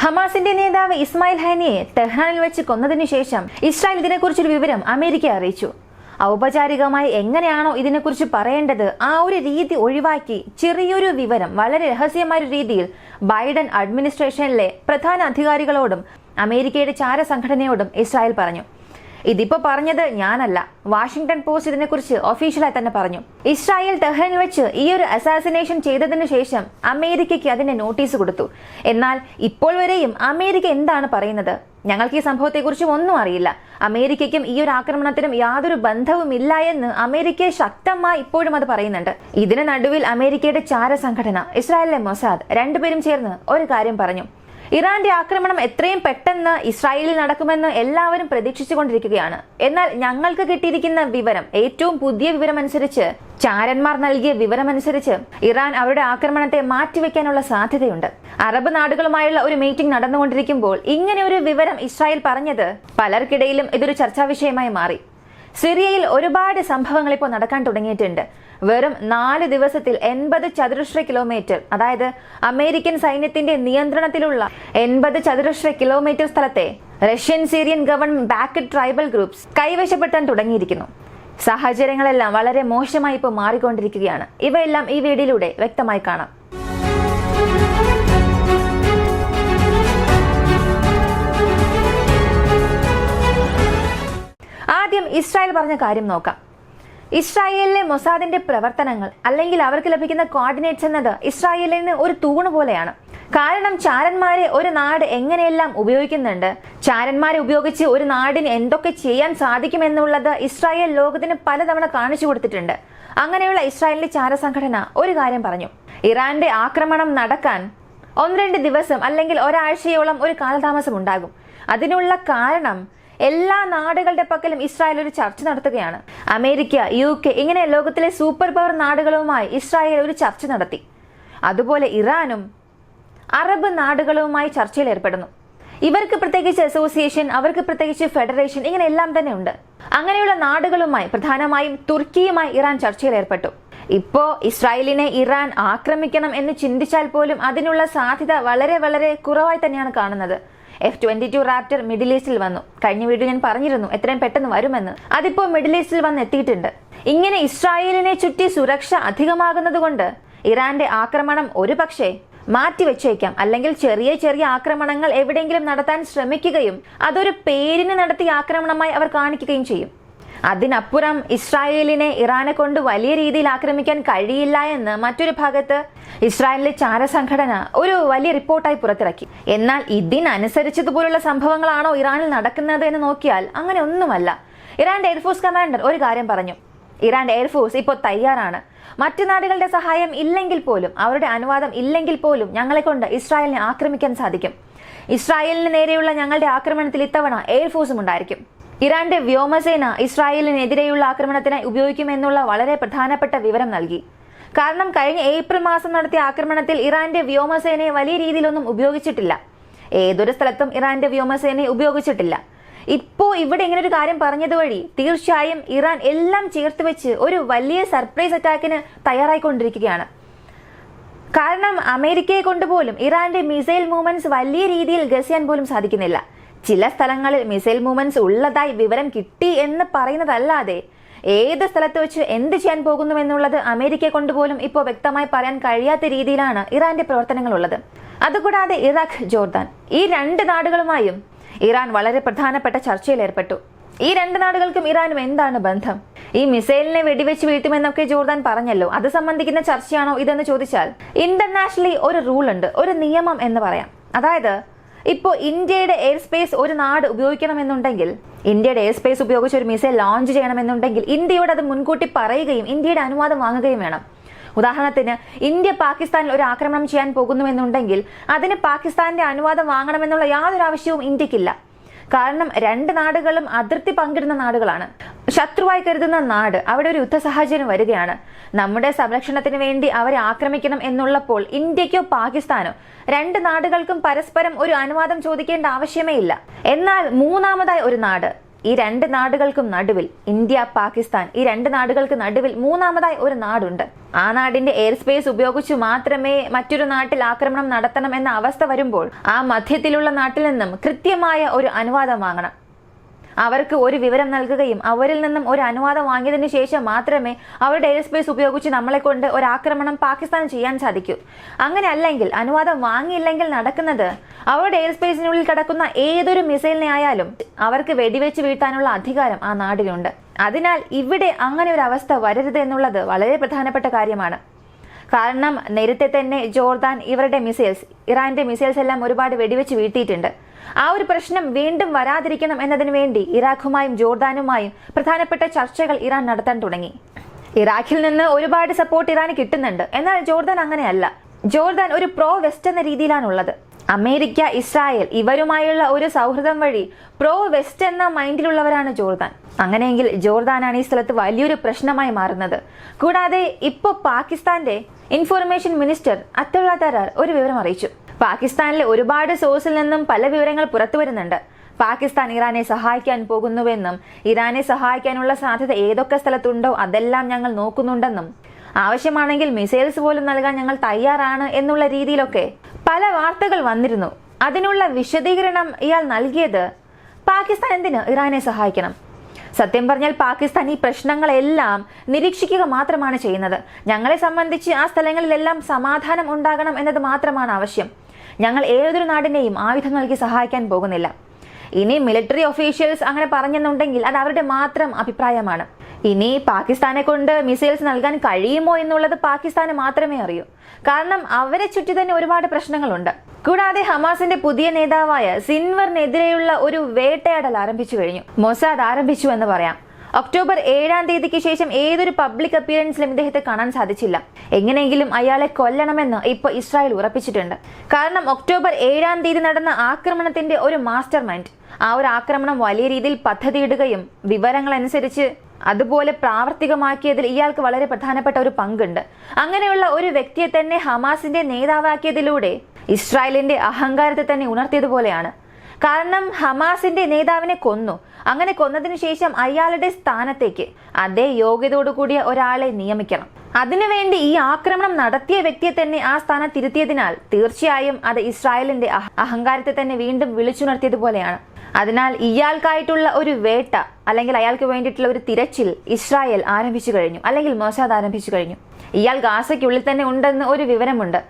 ഹമാസിന്റെ നേതാവ് ഇസ്മായിൽ ഹനിയെ ടെഹ്റാനിൽ വെച്ച് കൊന്നതിനു ശേഷം ഇസ്രായേൽ ഇതിനെക്കുറിച്ചൊരു വിവരം അമേരിക്കയെ അറിയിച്ചു. ഔപചാരികമായി എങ്ങനെയാണോ ഇതിനെക്കുറിച്ച് പറയേണ്ടത് ആ ഒരു രീതി ഒഴിവാക്കി ചെറിയൊരു വിവരം വളരെ രഹസ്യമായ രീതിയിൽ ബൈഡൻ അഡ്മിനിസ്ട്രേഷനിലെ പ്രധാന അധികാരികളോടും അമേരിക്കയുടെ ചാരസംഘടനയോടും ഇസ്രായേൽ പറഞ്ഞു. ഇതിപ്പോ പറഞ്ഞത് ഞാനല്ല, വാഷിംഗ്ടൺ പോസ്റ്റ് ഇതിനെക്കുറിച്ച് ഒഫീഷ്യലായി തന്നെ പറഞ്ഞു. ഇസ്രായേൽ ടെഹ്റാനിൽ വെച്ച് ഈ ഒരു അസാസിനേഷൻ ചെയ്തതിനു ശേഷം അമേരിക്കയ്ക്ക് അതിന്റെ നോട്ടീസ് കൊടുത്തു. എന്നാൽ ഇപ്പോൾ വരെയും അമേരിക്ക എന്താണ് പറയുന്നത്? ഞങ്ങൾക്ക് ഈ സംഭവത്തെക്കുറിച്ചും ഒന്നും അറിയില്ല, അമേരിക്കയ്ക്കും ഈ ഒരു ആക്രമണത്തിനും യാതൊരു ബന്ധവുമില്ല എന്ന് അമേരിക്ക ശക്തമായി ഇപ്പോഴും അത് പറയുന്നുണ്ട്. ഇതിന് നടുവിൽ അമേരിക്കയുടെ ചാരസംഘടന ഇസ്രായേലിലെ മൊസാദ് രണ്ടുപേരും ചേർന്ന് ഒരു കാര്യം പറഞ്ഞു. ഇറാന്റെ ആക്രമണം എത്രയും പെട്ടെന്ന് ഇസ്രായേലിൽ നടക്കുമെന്ന് എല്ലാവരും പ്രതീക്ഷിച്ചുകൊണ്ടിരിക്കുകയാണ്. എന്നാൽ ഞങ്ങൾക്ക് കിട്ടിയിരിക്കുന്ന വിവരം, ഏറ്റവും പുതിയ വിവരമനുസരിച്ച്, ചാരന്മാർ നൽകിയ വിവരമനുസരിച്ച് ഇറാൻ അവരുടെ ആക്രമണത്തെ മാറ്റിവെക്കാനുള്ള സാധ്യതയുണ്ട്. അറബ് നാടുകളുമായുള്ള ഒരു മീറ്റിംഗ് നടന്നുകൊണ്ടിരിക്കുമ്പോൾ ഇങ്ങനെ ഒരു വിവരം ഇസ്രായേൽ പറഞ്ഞത് പലർക്കിടയിലും ഇതൊരു ചർച്ചാ വിഷയമായി മാറി. സിറിയയിൽ ഒരുപാട് സംഭവങ്ങൾ ഇപ്പോൾ നടക്കാൻ തുടങ്ങിയിട്ടുണ്ട്. വെറും 4 ദിവസത്തിൽ 80 ചതുരശ്ര കിലോമീറ്റർ, അതായത് അമേരിക്കൻ സൈന്യത്തിന്റെ നിയന്ത്രണത്തിലുള്ള 80 ചതുരശ്ര കിലോമീറ്റർ സ്ഥലത്തെ Russian Syrian government backed tribal groups കൈവശപ്പെടുത്താൻ തുടങ്ങിയിരിക്കുന്നു. സാഹചര്യങ്ങളെല്ലാം വളരെ മോശമായി ഇപ്പോൾ മാറിക്കൊണ്ടിരിക്കുകയാണ്. ഇവയെല്ലാം ഈ വീഡിയോയിലൂടെ വ്യക്തമായി കാണാം. ആദ്യം ഇസ്രായേൽ പറഞ്ഞ കാര്യം നോക്കാം. ഇസ്രായേലിലെ മൊസാദിന്റെ പ്രവർത്തനങ്ങൾ അല്ലെങ്കിൽ അവർക്ക് ലഭിക്കുന്ന കോർഡിനേറ്റ്സ് എന്നത് ഇസ്രായേലിന് ഒരു തൂണ് പോലെയാണ്. കാരണം ചാരന്മാരെ ഒരു നാട് എങ്ങനെയെല്ലാം ഉപയോഗിക്കുന്നുണ്ട്, ചാരന്മാരെ ഉപയോഗിച്ച് ഒരു നാടിന് എന്തൊക്കെ ചെയ്യാൻ സാധിക്കുമെന്നുള്ളത് ഇസ്രായേൽ ലോകത്തിന് പലതവണ കാണിച്ചു കൊടുത്തിട്ടുണ്ട്. അങ്ങനെയുള്ള ഇസ്രായേലിന്റെ ചാരസംഘടന ഒരു കാര്യം പറഞ്ഞു. ഇറാന്റെ ആക്രമണം നടക്കാൻ 1-2 ദിവസം അല്ലെങ്കിൽ ഒരാഴ്ചയോളം ഒരു കാലതാമസം ഉണ്ടാകും. അതിനുള്ള കാരണം എല്ലാ നാടുകളുടെ പക്കലും ഇസ്രായേൽ ഒരു ചർച്ച നടത്തുകയാണ്. അമേരിക്ക, UK ഇങ്ങനെ ലോകത്തിലെ സൂപ്പർ പവർ നാടുകളുമായി ഇസ്രായേൽ ഒരു ചർച്ച നടത്തി. അതുപോലെ ഇറാനും അറബ് നാടുകളുമായി ചർച്ചയിൽ ഏർപ്പെടുന്നു. ഇവർക്ക് പ്രത്യേകിച്ച് അസോസിയേഷൻ, അവർക്ക് പ്രത്യേകിച്ച് ഫെഡറേഷൻ, ഇങ്ങനെ എല്ലാം തന്നെ ഉണ്ട്. അങ്ങനെയുള്ള നാടുകളുമായി, പ്രധാനമായും തുർക്കിയുമായി ഇറാൻ ചർച്ചയിൽ ഏർപ്പെട്ടു. ഇപ്പോ ഇസ്രായേലിനെ ഇറാൻ ആക്രമിക്കണം എന്ന് ചിന്തിച്ചാൽ പോലും അതിനുള്ള സാധ്യത വളരെ വളരെ കുറവായി തന്നെയാണ് കാണുന്നത്. F-22 റാപ്റ്റർ മിഡിൽ ഈസ്റ്റിൽ വന്നു. കഴിഞ്ഞ വീഡിയോ ഞാൻ പറഞ്ഞിരുന്നു എത്രയും പെട്ടെന്ന് വരുമെന്ന്. അതിപ്പോ മിഡിൽ ഈസ്റ്റിൽ വന്ന് എത്തിയിട്ടുണ്ട്. ഇങ്ങനെ ഇസ്രായേലിനെ ചുറ്റി സുരക്ഷ അധികമാകുന്നത് കൊണ്ട് ഇറാന്റെ ആക്രമണം ഒരു പക്ഷേ മാറ്റിവെച്ചേക്കാം, അല്ലെങ്കിൽ ചെറിയ ചെറിയ ആക്രമണങ്ങൾ എവിടെയെങ്കിലും നടത്താൻ ശ്രമിക്കുകയും അതൊരു പേരിന് നടത്തിയ ആക്രമണമായി അവർ കാണിക്കുകയും ചെയ്യും. അതിനപ്പുറം ഇസ്രായേലിനെ ഇറാനെ കൊണ്ട് വലിയ രീതിയിൽ ആക്രമിക്കാൻ കഴിയില്ല എന്ന് മറ്റൊരു ഭാഗത്ത് ഇസ്രായേലിലെ ചാരസംഘടന ഒരു വലിയ റിപ്പോർട്ടായി പുറത്തിറക്കി. എന്നാൽ ഇതിനനുസരിച്ചതുപോലുള്ള സംഭവങ്ങളാണോ ഇറാനിൽ നടക്കുന്നത് എന്ന് നോക്കിയാൽ അങ്ങനെ ഒന്നുമല്ല. ഇറാന്റെ എയർഫോഴ്സ് കമാൻഡർ ഒരു കാര്യം പറഞ്ഞു. ഇറാന്റെ എയർഫോഴ്സ് ഇപ്പോൾ തയ്യാറാണ്. മറ്റു നാടുകളുടെ സഹായം ഇല്ലെങ്കിൽ പോലും, അവരുടെ അനുവാദം ഇല്ലെങ്കിൽ പോലും ഞങ്ങളെ കൊണ്ട് ഇസ്രായേലിനെ ആക്രമിക്കാൻ സാധിക്കും. ഇസ്രായേലിന് നേരെയുള്ള ഞങ്ങളുടെ ആക്രമണത്തിൽ ഇത്തവണ എയർഫോഴ്സും ഉണ്ടായിരിക്കും. ഇറാന്റെ വ്യോമസേന ഇസ്രായേലിനെതിരെയുള്ള ആക്രമണത്തിനായി ഉപയോഗിക്കുമെന്നുള്ള വളരെ പ്രധാനപ്പെട്ട വിവരം നൽകി. കാരണം കഴിഞ്ഞ ഏപ്രിൽ മാസം നടത്തിയ ആക്രമണത്തിൽ ഇറാന്റെ വ്യോമസേനയെ വലിയ രീതിയിലൊന്നും ഉപയോഗിച്ചിട്ടില്ല. ഏതൊരു സ്ഥലത്തും ഇറാന്റെ വ്യോമസേനയെ ഉപയോഗിച്ചിട്ടില്ല. ഇപ്പോ ഇവിടെ ഇങ്ങനെ ഒരു കാര്യം പറഞ്ഞത് വഴി തീർച്ചയായും ഇറാൻ എല്ലാം ചേർത്ത് വെച്ച് ഒരു വലിയ സർപ്രൈസ് അറ്റാക്കിന് തയ്യാറായിക്കൊണ്ടിരിക്കുകയാണ്. കാരണം അമേരിക്കയെ കൊണ്ടുപോലും ഇറാന്റെ മിസൈൽ മൂവ്മെന്റ്സ് വലിയ രീതിയിൽ ഗസ് ചെയ്യാൻ പോലും സാധിക്കുന്നില്ല. ചില സ്ഥലങ്ങളിൽ മിസൈൽ മൂവ്മെന്റ്സ് ഉള്ളതായി വിവരം കിട്ടി എന്ന് പറയുന്നതല്ലാതെ ഏത് സ്ഥലത്ത് വെച്ച് എന്ത് ചെയ്യാൻ പോകുന്നു എന്നുള്ളത് അമേരിക്കയെ കൊണ്ടുപോലും ഇപ്പോൾ വ്യക്തമായി പറയാൻ കഴിയാത്ത രീതിയിലാണ് ഇറാന്റെ പ്രവർത്തനങ്ങൾ ഉള്ളത്. അതുകൂടാതെ ഇറാഖ്, ജോർദാൻ ഈ 2 നാടുകളുമായും ഇറാൻ വളരെ പ്രധാനപ്പെട്ട ചർച്ചയിൽ ഏർപ്പെട്ടു. ഈ 2 നാടുകൾക്കും ഇറാനും എന്താണ് ബന്ധം? ഈ മിസൈലിനെ വെടിവെച്ച് വീഴ്ത്തുമെന്നൊക്കെ ജോർദാൻ പറഞ്ഞല്ലോ, അത് സംബന്ധിക്കുന്ന ചർച്ചയാണോ ഇതെന്ന് ചോദിച്ചാൽ ഇന്റർനാഷണലി ഒരു റൂൾ ഉണ്ട്, ഒരു നിയമം എന്ന് പറയാം. അതായത് ഇപ്പോൾ ഇന്ത്യയുടെ എയർ സ്പേസ് ഒരു നാട് ഉപയോഗിക്കണമെന്നുണ്ടെങ്കിൽ, ഇന്ത്യയുടെ എയർ സ്പേസ് ഉപയോഗിച്ച് ഒരു മിസൈൽ ലോഞ്ച് ചെയ്യണമെന്നുണ്ടെങ്കിൽ ഇന്ത്യയോട് അത് മുൻകൂട്ടി പറയുകയും ഇന്ത്യയുടെ അനുവാദം വാങ്ങുകയും വേണം. ഉദാഹരണത്തിന് ഇന്ത്യ പാകിസ്ഥാനിൽ ഒരു ആക്രമണം ചെയ്യാൻ പോകുന്നുവെന്നുണ്ടെങ്കിൽ അതിന് പാകിസ്ഥാന്റെ അനുവാദം വാങ്ങണമെന്നുള്ള യാതൊരു ആവശ്യവും ഇന്ത്യക്കില്ല. കാരണം 2 നാടുകളും അതിർത്തി പങ്കിടുന്ന നാടുകളാണ്. ശത്രുവായി കരുതുന്ന നാട്, അവിടെ ഒരു യുദ്ധ സാഹചര്യം വരികയാണ്, നമ്മുടെ സംരക്ഷണത്തിന് വേണ്ടി അവരെ ആക്രമിക്കണം എന്നുള്ളപ്പോൾ ഇന്ത്യക്കോ പാകിസ്ഥാനോ 2 നാടുകൾക്കും പരസ്പരം ഒരു അനുവാദം ചോദിക്കേണ്ട ആവശ്യമേ ഇല്ല. എന്നാൽ മൂന്നാമതായി ഒരു നാട്, ഈ രണ്ട് നാടുകൾക്കും നടുവിൽ, ഇന്ത്യ പാകിസ്ഥാൻ ഈ രണ്ട് നാടുകൾക്ക് നടുവിൽ മൂന്നാമതായി ഒരു നാടുണ്ട്. ആ നാടിന്റെ എയർ സ്പേസ് ഉപയോഗിച്ച് മാത്രമേ മറ്റൊരു നാട്ടിൽ ആക്രമണം നടത്തണം എന്ന അവസ്ഥ വരുമ്പോൾ ആ മധ്യത്തിലുള്ള നാട്ടിൽ നിന്നും കൃത്യമായ ഒരു അനുവാദം വാങ്ങണം. അവർക്ക് ഒരു വിവരം നൽകുകയും അവരിൽ നിന്നും ഒരു അനുവാദം വാങ്ങിയതിനു ശേഷം മാത്രമേ അവരുടെ എയർ സ്പേസ് ഉപയോഗിച്ച് നമ്മളെ കൊണ്ട് ഒരു ആക്രമണം പാകിസ്ഥാൻ ചെയ്യാൻ സാധിക്കൂ. അങ്ങനെ അല്ലെങ്കിൽ, അനുവാദം വാങ്ങിയില്ലെങ്കിൽ നടക്കുന്നത് അവരുടെ എയർ സ്പേസിനുള്ളിൽ കിടക്കുന്ന ഏതൊരു മിസൈലിനെ ആയാലും അവർക്ക് വെടിവെച്ച് വീഴ്ത്താനുള്ള അധികാരം ആ നാടിനുണ്ട്. അതിനാൽ ഇവിടെ അങ്ങനെ ഒരു അവസ്ഥ വരരുത് എന്നുള്ളത് വളരെ പ്രധാനപ്പെട്ട കാര്യമാണ്. കാരണം നേരത്തെ തന്നെ ജോർദാൻ ഇവരുടെ മിസൈൽസ്, ഇറാന്റെ മിസൈൽസ് എല്ലാം ഒരുപാട് വെടിവെച്ച് വീഴ്ത്തിയിട്ടുണ്ട്. ആ ഒരു പ്രശ്നം വീണ്ടും വരാതിരിക്കണം എന്നതിനു വേണ്ടി ഇറാഖുമായും ജോർദാനുമായും പ്രധാനപ്പെട്ട ചർച്ചകൾ ഇറാൻ നടത്താൻ തുടങ്ങി. ഇറാഖിൽ നിന്ന് ഒരുപാട് സപ്പോർട്ട് ഇറാന് കിട്ടുന്നുണ്ട്. എന്നാൽ ജോർദാൻ അങ്ങനെയല്ല. ജോർദാൻ ഒരു പ്രോ വെസ്റ്റ് എന്ന രീതിയിലാണുള്ളത്. അമേരിക്ക, ഇസ്രായേൽ ഇവരുമായുള്ള ഒരു സൗഹൃദം വഴി പ്രോ വെസ്റ്റ് എന്ന മൈൻഡിലുള്ളവരാണ് ജോർദാൻ. അങ്ങനെയെങ്കിൽ ജോർദാനാണ് ഈ സ്ഥലത്ത് വലിയൊരു പ്രശ്നമായി മാറുന്നത്. കൂടാതെ ഇപ്പോൾ പാകിസ്ഥാന്റെ ഇൻഫോർമേഷൻ മിനിസ്റ്റർ അബ്ദുള്ള തരാർ ഒരു വിവരം അറിയിച്ചു. പാകിസ്ഥാനിലെ ഒരുപാട് സോഴ്സിൽ നിന്നും പല വിവരങ്ങൾ പുറത്തു വരുന്നുണ്ട്. പാകിസ്ഥാൻ ഇറാനെ സഹായിക്കാൻ പോകുന്നുവെന്നും ഇറാനെ സഹായിക്കാനുള്ള സാധ്യത ഏതൊക്കെ സ്ഥലത്തുണ്ടോ അതെല്ലാം ഞങ്ങൾ നോക്കുന്നുണ്ടെന്നും ആവശ്യമാണെങ്കിൽ മിസൈൽസ് പോലും നൽകാൻ ഞങ്ങൾ തയ്യാറാണ് എന്നുള്ള രീതിയിലൊക്കെ പല വാർത്തകൾ വന്നിരുന്നു. അതിനുള്ള വിശദീകരണം ഇയാൾ നൽകിയത് പാകിസ്ഥാൻ എന്തിന് ഇറാനെ സഹായിക്കണം? സത്യം പറഞ്ഞാൽ പാകിസ്ഥാൻ ഈ പ്രശ്നങ്ങളെല്ലാം നിരീക്ഷിക്കുക മാത്രമാണ് ചെയ്യുന്നത്. ഞങ്ങളെ സംബന്ധിച്ച് ആ സ്ഥലങ്ങളിലെല്ലാം സമാധാനം ഉണ്ടാകണം എന്നത് മാത്രമാണ് ആവശ്യം. ഞങ്ങൾ ഏതൊരു നാടിനെയും ആയുധം നൽകി സഹായിക്കാൻ പോകുന്നില്ല. ഇനി മിലിറ്ററി ഒഫീഷ്യൽസ് അങ്ങനെ പറഞ്ഞെന്നുണ്ടെങ്കിൽ അത് അവരുടെ മാത്രം അഭിപ്രായമാണ്. ഇനി പാകിസ്ഥാനെ കൊണ്ട് മിസൈൽസ് നൽകാൻ കഴിയുമോ എന്നുള്ളത് പാകിസ്ഥാന് മാത്രമേ അറിയൂ. കാരണം അവരെ ചുറ്റി തന്നെ ഒരുപാട് പ്രശ്നങ്ങളുണ്ട്. കൂടാതെ ഹമാസിന്റെ പുതിയ നേതാവായ സിൻവറിനെതിരെയുള്ള ഒരു വേട്ടയാടൽ ആരംഭിച്ചു കഴിഞ്ഞു. മൊസാദ് ആരംഭിച്ചു എന്ന് പറയാം. ഒക്ടോബർ 7 ശേഷം ഏതൊരു പബ്ലിക് അപ്പിയറൻസിലും ഇദ്ദേഹത്തെ കാണാൻ സാധിച്ചില്ല. എങ്ങനെയെങ്കിലും അയാളെ കൊല്ലണമെന്ന് ഇപ്പോൾ ഇസ്രായേൽ ഉറപ്പിച്ചിട്ടുണ്ട്. കാരണം ഒക്ടോബർ 7 നടന്ന ആക്രമണത്തിന്റെ ഒരു മാസ്റ്റർ മൈൻഡ്, ആ ഒരു ആക്രമണം വലിയ രീതിയിൽ പദ്ധതിയിടുകയും വിവരങ്ങൾ അനുസരിച്ച് അതുപോലെ പ്രാവർത്തികമാക്കിയതിൽ ഇയാൾക്ക് വളരെ പ്രധാനപ്പെട്ട ഒരു പങ്കുണ്ട്. അങ്ങനെയുള്ള ഒരു വ്യക്തിയെ തന്നെ ഹമാസിന്റെ നേതാവാക്കിയതിലൂടെ ഇസ്രായേലിന്റെ അഹങ്കാരത്തെ തന്നെ ഉണർത്തിയതുപോലെയാണ്. കാരണം ഹമാസിന്റെ നേതാവിനെ കൊന്നു. അങ്ങനെ കൊന്നതിനു ശേഷം അയാളുടെ സ്ഥാനത്തേക്ക് അതേ യോഗ്യതയോടുകൂടിയ ഒരാളെ നിയമിക്കണം. അതിനുവേണ്ടി ഈ ആക്രമണം നടത്തിയ വ്യക്തിയെ തന്നെ ആ സ്ഥാനത്തിരുത്തിയതിനാൽ തീർച്ചയായും അത് ഇസ്രായേലിന്റെ അഹങ്കാരത്തെ തന്നെ വീണ്ടും വിളിച്ചുണർത്തിയതുപോലെയാണ്. അതിനാൽ ഇയാൾക്കായിട്ടുള്ള ഒരു വേട്ട അല്ലെങ്കിൽ അയാൾക്ക് വേണ്ടിയിട്ടുള്ള ഒരു തിരച്ചിൽ ഇസ്രായേൽ ആരംഭിച്ചു കഴിഞ്ഞു, അല്ലെങ്കിൽ മൊസാദ് ആരംഭിച്ചു കഴിഞ്ഞു. ഇയാൾ ഗാസയ്ക്കുള്ളിൽ തന്നെ ഉണ്ടെന്ന് ഒരു വിവരമുണ്ട്.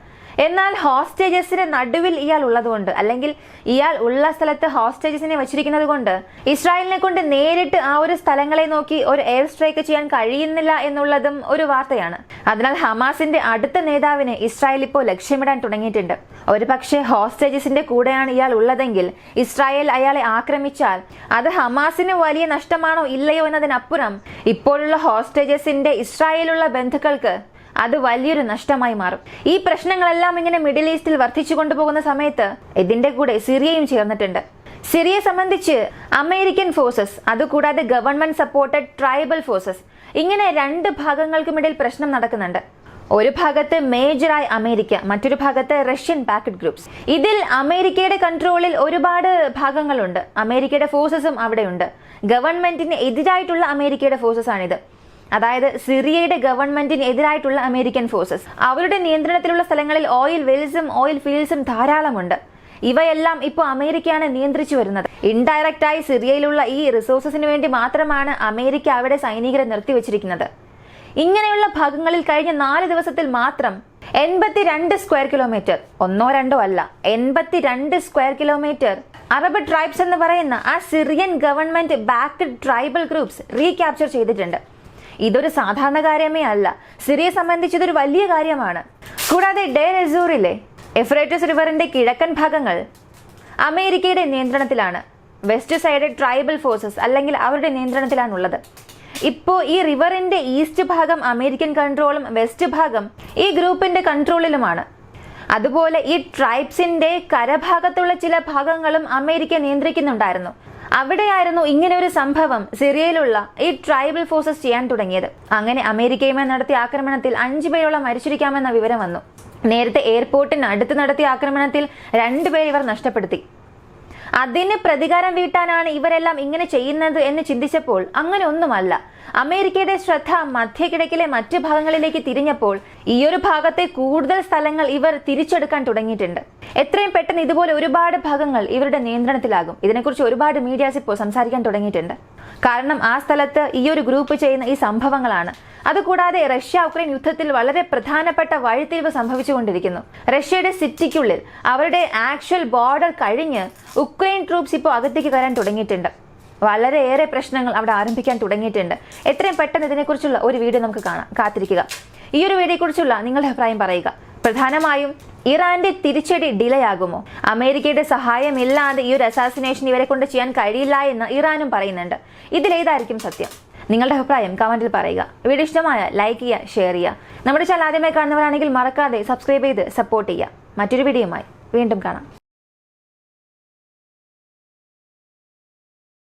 എന്നാൽ ഹോസ്റ്റേജസിന് നടുവിൽ ഇയാൾ ഉള്ളതുകൊണ്ട്, അല്ലെങ്കിൽ ഇയാൾ ഉള്ള സ്ഥലത്ത് ഹോസ്റ്റേജസിനെ വെച്ചിരിക്കുന്നത് കൊണ്ട് ഇസ്രായേലിനെ കൊണ്ട് നേരിട്ട് ആ ഒരു സ്ഥലങ്ങളെ നോക്കി ഒരു എയർ സ്ട്രൈക്ക് ചെയ്യാൻ കഴിയുന്നില്ല എന്നുള്ളതും ഒരു വാർത്തയാണ്. അതിനാൽ ഹമാസിന്റെ അടുത്ത നേതാവിനെ ഇസ്രായേൽ ഇപ്പോൾ ലക്ഷ്യമിടാൻ തുടങ്ങിയിട്ടുണ്ട്. ഒരു പക്ഷേ ഹോസ്റ്റേജസിന്റെ കൂടെയാണ് ഇയാൾ ഉള്ളതെങ്കിൽ ഇസ്രായേൽ അയാളെ ആക്രമിച്ചാൽ അത് ഹമാസിന് വലിയ നഷ്ടമാണോ ഇല്ലയോ എന്നതിനപ്പുറം ഇപ്പോഴുള്ള ഹോസ്റ്റേജസിന്റെ ഇസ്രായേലുള്ള ബന്ധുക്കൾക്ക് അത് വലിയൊരു നഷ്ടമായി മാറും. ഈ പ്രശ്നങ്ങളെല്ലാം ഇങ്ങനെ മിഡിൽ ഈസ്റ്റിൽ വർദ്ധിച്ചു കൊണ്ടുപോകുന്ന സമയത്ത് ഇതിന്റെ കൂടെ സിറിയയും ചേർന്നിട്ടുണ്ട്. സിറിയയെ സംബന്ധിച്ച് അമേരിക്കൻ ഫോഴ്സസ്, അതുകൂടാതെ ഗവൺമെന്റ് സപ്പോർട്ടഡ് ട്രൈബൽ ഫോഴ്സസ്, ഇങ്ങനെ രണ്ട് ഭാഗങ്ങൾക്കുമിടയിൽ പ്രശ്നം നടക്കുന്നുണ്ട്. ഒരു ഭാഗത്ത് മേജറായി അമേരിക്ക, മറ്റൊരു ഭാഗത്ത് റഷ്യൻ ബാക്ക്ഡ് ഗ്രൂപ്പ്സ്. ഇതിൽ അമേരിക്കയുടെ കൺട്രോളിൽ ഒരുപാട് ഭാഗങ്ങളുണ്ട്. അമേരിക്കയുടെ ഫോഴ്സസും അവിടെയുണ്ട്. ഗവൺമെന്റിന് എതിരായിട്ടുള്ള അമേരിക്കയുടെ ഫോഴ്സസ് ആണിത്. അതായത് സിറിയയുടെ ഗവൺമെന്റിന് എതിരായിട്ടുള്ള അമേരിക്കൻ ഫോഴ്സസ്. അവരുടെ നിയന്ത്രണത്തിലുള്ള സ്ഥലങ്ങളിൽ ഓയിൽ വെൽസും ഓയിൽ ഫീൽഡ്സും ധാരാളമുണ്ട്. ഇവയെല്ലാം ഇപ്പോൾ അമേരിക്കയാണ് നിയന്ത്രിച്ചു വരുന്നത്. ഇൻഡയറക്റ്റായി സിറിയയിലുള്ള ഈ റിസോഴ്സസിന് വേണ്ടി മാത്രമാണ് അമേരിക്ക അവിടെ സൈനികരെ നിർത്തിവെച്ചിരിക്കുന്നത്. ഇങ്ങനെയുള്ള ഭാഗങ്ങളിൽ കഴിഞ്ഞ 4 ദിവസത്തിൽ മാത്രം 82 സ്ക്വയർ കിലോമീറ്റർ, ഒന്നോ രണ്ടോ അല്ല, 82 സ്ക്വയർ കിലോമീറ്റർ അറബ് ട്രൈബ്സ് എന്ന് പറയുന്ന ആ Syrian government backed tribal groups recapture ചെയ്തിട്ടുണ്ട്. ഇതൊരു സാധാരണ കാര്യമേ അല്ല. സിറിയയെ സംബന്ധിച്ച് ഇതൊരു വലിയ കാര്യമാണ്. കൂടാതെ ഡെർ എസൂറിലെ എഫ്രേറ്റസ് റിവറിന്റെ കിഴക്കൻ ഭാഗങ്ങൾ അമേരിക്കയുടെ നിയന്ത്രണത്തിലാണ്. വെസ്റ്റ് സൈഡ് ട്രൈബൽ ഫോഴ്സസ് അല്ലെങ്കിൽ അവരുടെ നിയന്ത്രണത്തിലാണുള്ളത്. ഇപ്പോൾ ഈ റിവറിന്റെ ഈസ്റ്റ് ഭാഗം അമേരിക്കൻ കൺട്രോളും വെസ്റ്റ് ഭാഗം ഈ ഗ്രൂപ്പിന്റെ കൺട്രോളിലുമാണ്. അതുപോലെ ഈ ട്രൈബ്സിന്റെ കരഭാഗത്തുള്ള ചില ഭാഗങ്ങളും അമേരിക്ക നിയന്ത്രിക്കുന്നുണ്ടായിരുന്നു. അവിടെയായിരുന്നു ഇങ്ങനെ ഒരു സംഭവം സിറിയയിലുള്ള ഈ ട്രൈബൽ ഫോഴ്സസ് ചെയ്യാൻ തുടങ്ങിയത്. അങ്ങനെ അമേരിക്കയുമായി നടത്തിയ ആക്രമണത്തിൽ 5 പേരോളം മരിച്ചിരിക്കാമെന്ന വിവരം വന്നു. നേരത്തെ എയർപോർട്ടിന് അടുത്ത് നടത്തിയ ആക്രമണത്തിൽ 2 പേരെ ഇവർ നഷ്ടപ്പെടുത്തി. അതിന് പ്രതികാരം വീട്ടാനാണ് ഇവരെല്ലാം ഇങ്ങനെ ചെയ്യുന്നത് എന്ന് ചിന്തിച്ചപ്പോൾ അങ്ങനെ ഒന്നുമല്ല. അമേരിക്കയുടെ ശ്രദ്ധ മധ്യകിഴക്കിലെ മറ്റു ഭാഗങ്ങളിലേക്ക് തിരിഞ്ഞപ്പോൾ ഈ ഒരു ഭാഗത്തെ കൂടുതൽ സ്ഥലങ്ങൾ ഇവർ തിരിച്ചെടുക്കാൻ തുടങ്ങിയിട്ടുണ്ട്. എത്രയും പെട്ടെന്ന് ഇതുപോലെ ഒരുപാട് ഭാഗങ്ങൾ ഇവരുടെ നിയന്ത്രണത്തിലാകും. ഇതിനെക്കുറിച്ച് ഒരുപാട് മീഡിയാസ് ഇപ്പോൾ സംസാരിക്കാൻ തുടങ്ങിയിട്ടുണ്ട്. കാരണം ആ സ്ഥലത്ത് ഈ ഒരു ഗ്രൂപ്പ് ചെയ്യുന്ന ഈ സംഭവങ്ങളാണ്. അതുകൂടാതെ റഷ്യ ഉക്രൈൻ യുദ്ധത്തിൽ വളരെ പ്രധാനപ്പെട്ട വഴിത്തിരിവ് സംഭവിച്ചുകൊണ്ടിരിക്കുന്നു. റഷ്യയുടെ സിറ്റിക്കുള്ളിൽ അവരുടെ ആക്ച്വൽ ബോർഡർ കഴിഞ്ഞ് ഉക്രൈൻ ട്രൂപ്സ് ഇപ്പോൾ അകത്തേക്ക് കയറാൻ തുടങ്ങിയിട്ടുണ്ട്. വളരെയേറെ പ്രശ്നങ്ങൾ അവിടെ ആരംഭിക്കാൻ തുടങ്ങിയിട്ടുണ്ട്. എത്രയും പെട്ടെന്ന് ഇതിനെക്കുറിച്ചുള്ള ഒരു വീഡിയോ നമുക്ക് കാണാം. കാത്തിരിക്കുക. ഈ ഒരു വീഡിയോയെക്കുറിച്ചുള്ള നിങ്ങളുടെ അഭിപ്രായം പറയുക. പ്രധാനമായും ഇറാന്റെ തിരിച്ചടി ഡിലേ ആകുമോ? അമേരിക്കയുടെ സഹായമില്ലാതെ ഈ ഒരു അസാസിനേഷൻ ഇവരെ കൊണ്ട് ചെയ്യാൻ കഴിയില്ല എന്ന് ഇറാനും പറയുന്നുണ്ട്. ഇതിലേതായിരിക്കും സത്യം? നിങ്ങളുടെ അഭിപ്രായം കമന്റിൽ പറയുക. വീഡിയോ ഇഷ്ടമായ ലൈക്ക് ചെയ്യുക, ഷെയർ ചെയ്യുക. നമ്മുടെ ചാനൽ ആദ്യമായി കാണുന്നവരാണെങ്കിൽ മറക്കാതെ സബ്സ്ക്രൈബ് ചെയ്ത് സപ്പോർട്ട് ചെയ്യുക. മറ്റൊരു വീഡിയോയുമായി വീണ്ടും കാണാം.